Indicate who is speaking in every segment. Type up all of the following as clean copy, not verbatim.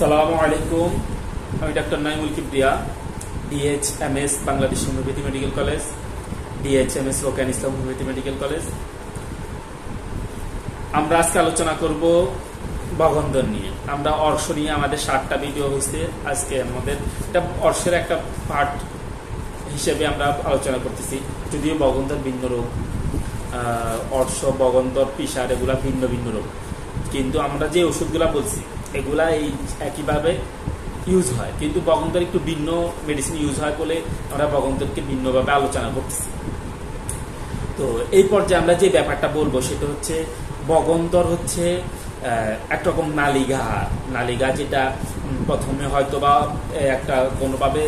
Speaker 1: আসসালামু আলাইকুম। আমি doctor Naimul Kibria, DHMS Bangladesh homeopathy medical college, DHMS রোকেয়ান ইসলাম হোমিওপ্যাথি মেডিকেল কলেজ। আমরা আজকে আলোচনা করব বগন্দর নিয়ে। আমরা অর্শ নিয়ে আমাদের 7টা ভিডিও হয়েছে। আজকে আমাদের এটা অর্শের একটা পার্ট হিসেবে আমরা আলোচনা করতেছি। যদিও বগন্দর ভিন্ন রোগ, অর্শ, বগন্দর, পিসার এগুলা ভিন্ন ভিন্ন রোগ, কিন্তু আমরা যে ওষুধগুলা বলছি এগুলা এই একইভাবে ইউজ হয়, কিন্তু বগন্দর একটু ভিন্ন মেডিসিন ইউজ হয় বলে আমরা বগন্দরকে ভিন্নভাবে আলোচনা করতেছি। তো এই পর্যায়ে আমরা যে ব্যাপারটা বলবো সেটা হচ্ছে বগন্দর হচ্ছে একরকম নালিগা, যেটা প্রথমে হয়তো বা একটা কোনোভাবে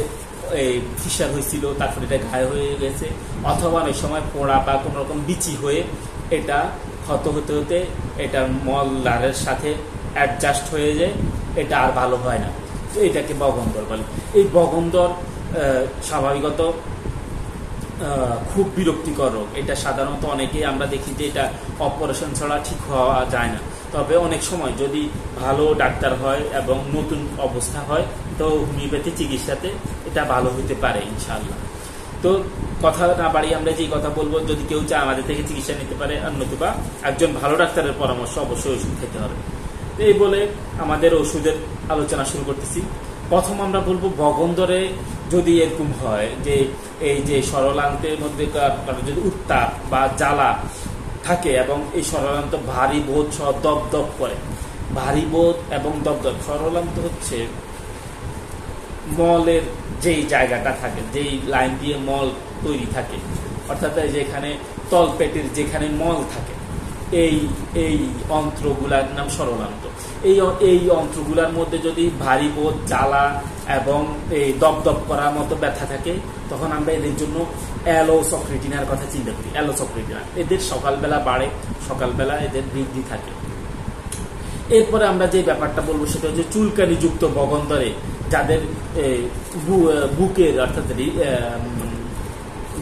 Speaker 1: ফিসার হয়েছিল, তারপরে এটা ঘায়ে হয়ে গেছে, অথবা অনেক সময় পোড়া বা কোনো রকম বিচি হয়ে এটা ক্ষত হতে হতে এটার মলদারের সাথে অ্যাডজাস্ট হয়ে যায়, এটা আর ভালো হয় না। তো এটাকে বগন্দর বলে। এই বগন্দর স্বাভাবিকত খুব বিরক্তিকর রোগ। এটা সাধারণত অনেকেই আমরা দেখি যে এটা অপারেশন ছাড়া ঠিক হওয়া যায় না। তবে অনেক সময় যদি ভালো ডাক্তার হয় এবং নতুন অবস্থা হয় তো হোমিওপ্যাথি চিকিৎসাতে এটা ভালো হতে পারে ইনশাআল্লাহ। তো কথা না বাড়িয়ে আমরা যে কথা বলবো, যদি কেউ চায় আমাদের থেকে চিকিৎসা নিতে পারে, আর নতুবা একজন ভালো ডাক্তারের পরামর্শ অবশ্যই ওষুধ খেতে হবে। এই বলে আমাদের ওষুধের আলোচনা শুরু করতেছি। প্রথম আমরা বলবো বগন্দরে যদি এরকম হয় যে এই যে সরলান্তের মধ্যে যদি উত্তাপ বা জ্বালা থাকে এবং এই সরলান্ত ভারী বোধ সহ দপদপ করে, ভারী বোধ এবং দপদপ। সরলান্ত হচ্ছে মলের যেই জায়গাটা থাকে, যেই লাইন দিয়ে মল তৈরি থাকে, অর্থাৎ যেখানে তলপেটের যেখানে মল থাকে, এই অন্ত্রগুলার নাম সরলান্ত। এই অন্ত্রগুলার মধ্যে যদি ভারী বোধ, জ্বালা এবং এই দপদপ করার মতো ব্যথা থাকে, তখন আমরা এদের জন্য অ্যালোসক্রিটিনার কথা চিন্তা করি। অ্যালোসক্রিটিনা এদের সকালবেলা বাড়ে, সকালবেলা এদের বৃদ্ধি থাকে। এরপরে আমরা যে ব্যাপারটা বলবো সেটা হচ্ছে চুলকানি যুক্ত বগন্দরে যাদের বুকের অর্থাৎ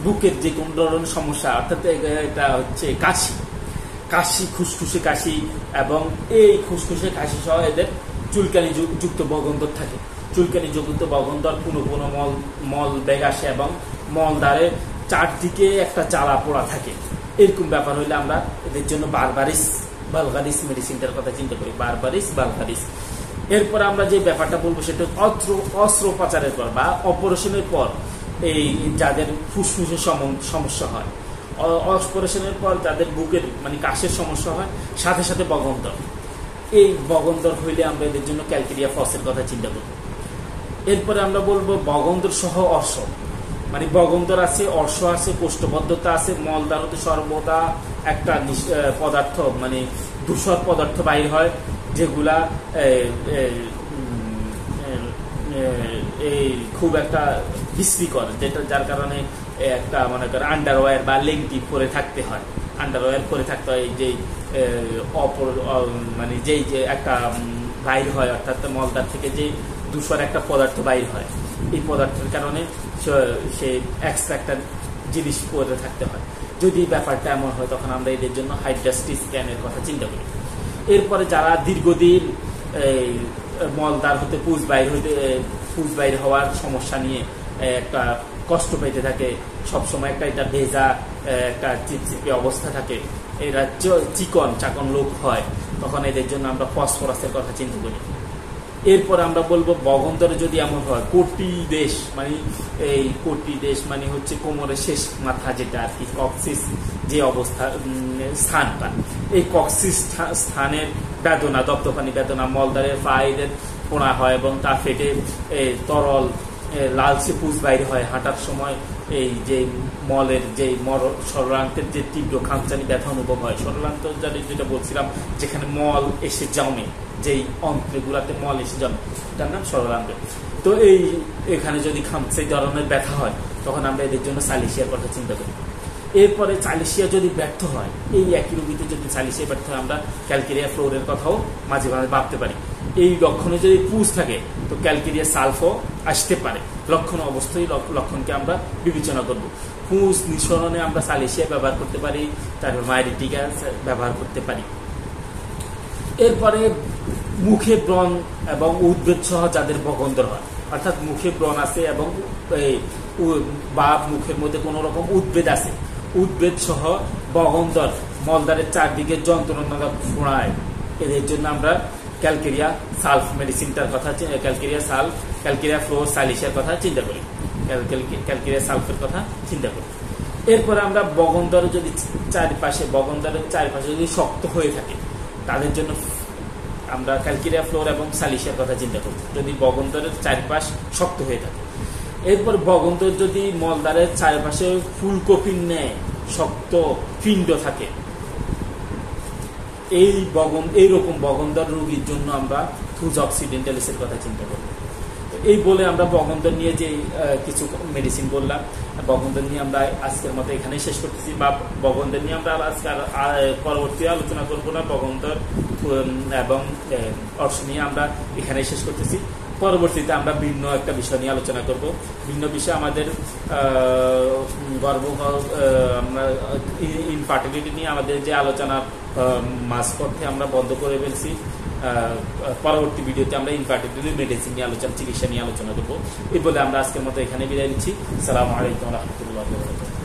Speaker 1: বুকের যে কোন ধরনের সমস্যা, অর্থাৎ এটা হচ্ছে কাশি, খুসখুসে কাশি, এবং এই খুসখুসে কাশি সহ এদের চুলকানি যুক্ত বগন্দর থাকে। চুলকানি যুক্ত বগন্দর কোনো মল বেগ আসে এবং মলদ্বারে চারদিকে একটা জ্বালা পোড়া থাকে। এরকম ব্যাপার হইলে আমরা এদের জন্য বালগারিস মেডিসিনটার কথা চিন্তা করি, বালগারিস। এরপর আমরা যে ব্যাপারটা বলবো সেটা অস্ত্রোপচারের পর বা অপারেশনের পর এই যাদের ফুসফুসের সমস্যা হয়, অপারেশনের পর যাদের বুকের কাশের সমস্যা হয়, সাথে সাথে বগন্দর। এই বগন্দর হইলে আমরা এদের জন্য ক্যালকেরিয়া ফসের কথা চিন্তা করব। এরপরে আমরা বলবো বগন্দর সহ অর্শ, বগন্দর আছে, অর্শ আছে, কোষ্ঠবদ্ধতা আছে, মলদ্বার হতে সর্বদা একটা পদার্থ ধূসর পদার্থ বাইর হয়, যেগুলা এই খুব একটা বিশ্রীকর, যার কারণে একটা মনে করেন আন্ডারওয়্যার বা লেংটি পরে থাকতে হয়, যে যেই যে একটা বাইর হয়, অর্থাৎ মলদার থেকে যে ধূসর একটা পদার্থ বাইর হয়, এই পদার্থের কারণে সে এক্সট্রা একটা জিনিস পরে থাকতে হয়। যদি ব্যাপারটা এমন হয় তখন আমরা এদের জন্য হাইড্রাস্টি স্ক্যানের কথা চিন্তা করি। এরপরে যারা দীর্ঘদিন মলদার হতে পুজ বাইর হওয়ার সমস্যা নিয়ে একটা কষ্ট পেতে থাকে, সবসময় এটা ভেজা একটা চিপচিপে অবস্থা থাকে, এরা চাকন লোক হয়, তখন এদের জন্য আমরা ফসফরাসের কথা চিন্তা করি। এরপর আমরা বলবো বগন্দরে যদি এমন হয় কোটি দেশ হচ্ছে কোমরের শেষ মাথা, যেটা আর কি কক্সিস যে অবস্থা স্থানটা, এই কক্সিস স্থানের বেদনা, দপ্তপানি বেদনা, মলদারের পায়ের পোড়া হয় এবং তা ফেটে তরল লালচে পুজ বাইরে হয়, হাঁটার সময় এই যে মলের যে সরলান্তের যে তীব্র খামচানি ব্যথা অনুভব হয়। সরলান্ত যেটা বলছিলাম, যেখানে মল এসে জমে, যেই অন্ত্রগুলাতে মল এসে জমে, তার নাম সরলান্ত। তো এখানে যদি খামচে ধরনের ব্যথা হয় তখন আমরা এদের জন্য চালিশিয়ার কথা চিন্তা করি। এরপরে চালিশিয়া যদি ব্যর্থ হয়, এই একই রোগীতে যদি চালিশিয়া ব্যর্থ হয়, আমরা ক্যালকেরিয়া ফ্লোরের কথাও মাঝে মাঝে ভাবতে পারি। এই লক্ষণে যদি পুজ থাকে তো ক্যালকেরিয়া সালফো আসতে পারে। লক্ষণ অবস্থায় লক্ষণকে আমরা বিবেচনা করব। পুজ নিঃসরণে আমরা চালিশিয়া ব্যবহার করতে পারি, তারপর মাইরিটিকা ব্যবহার করতে পারি। এরপরে মুখে ব্রণ এবং উদ্বেগ সহ যাদের বগন্দর হয়, অর্থাৎ মুখে ব্রণ আছে এবং বা মুখের মধ্যে কোনো রকম উদ্বেগ আছে, উদ্বেগ সহ বগন্দর, মলদারের চারদিকে যন্ত্রণা ফোঁড়ায়, এদের জন্য আমরা ক্যালকেরিয়া সালফ মেডিসিনটার কথা, ক্যালকেরিয়া ফ্লোর সালিসের কথা চিন্তা করি, ক্যালকেরিয়া সালফের কথা চিন্তা করি। এরপরে আমরা বগন্দরের বগন্দরের চারপাশে যদি শক্ত হয়ে থাকে তাদের জন্য আমরা ক্যালকেরিয়া ফ্লোর এবং সালিসের কথা চিন্তা করি, যদি বগন্দরের চারপাশ শক্ত হয়ে থাকে। এরপর বগন্দর যদি মলদারের চারপাশে ফুলকপির ন্যায় শক্ত পিণ্ড থাকে, এইরকম বগন্দর রোগীর জন্য আমরা থুজ অক্সিডেন্টালিসের কথা চিন্তা করব। এই বলে আমরা বগন্দর নিয়ে যে কিছু মেডিসিন বললাম, বগন্দর নিয়ে আমরা আজকের মতো এখানেই শেষ করতেছি, বা বগন্দর নিয়ে আমরা আজকে পরবর্তী আলোচনা করবো না। বগন্দর এবং অর্শ নিয়ে আমরা এখানেই শেষ করতেছি। পরবর্তীতে আমরা ভিন্ন একটা বিষয় নিয়ে আলোচনা করব। ভিন্ন বিষয় আমাদের আমরা ইনফার্টিলিটি নিয়ে আমাদের যে আলোচনা মাঝপথে আমরা বন্ধ করে ফেলছি। পরবর্তী ভিডিওতে আমরা ইনফার্টিলিটি মেডিসিন নিয়ে চিকিৎসা নিয়ে আলোচনা করবো। এই বলে আমরা আজকের মতো এখানে বিদায় নিচ্ছি। আসসালামু আলাইকুম ওয়া রাহমাতুল্লাহি ওয়া বারাকাতুহু।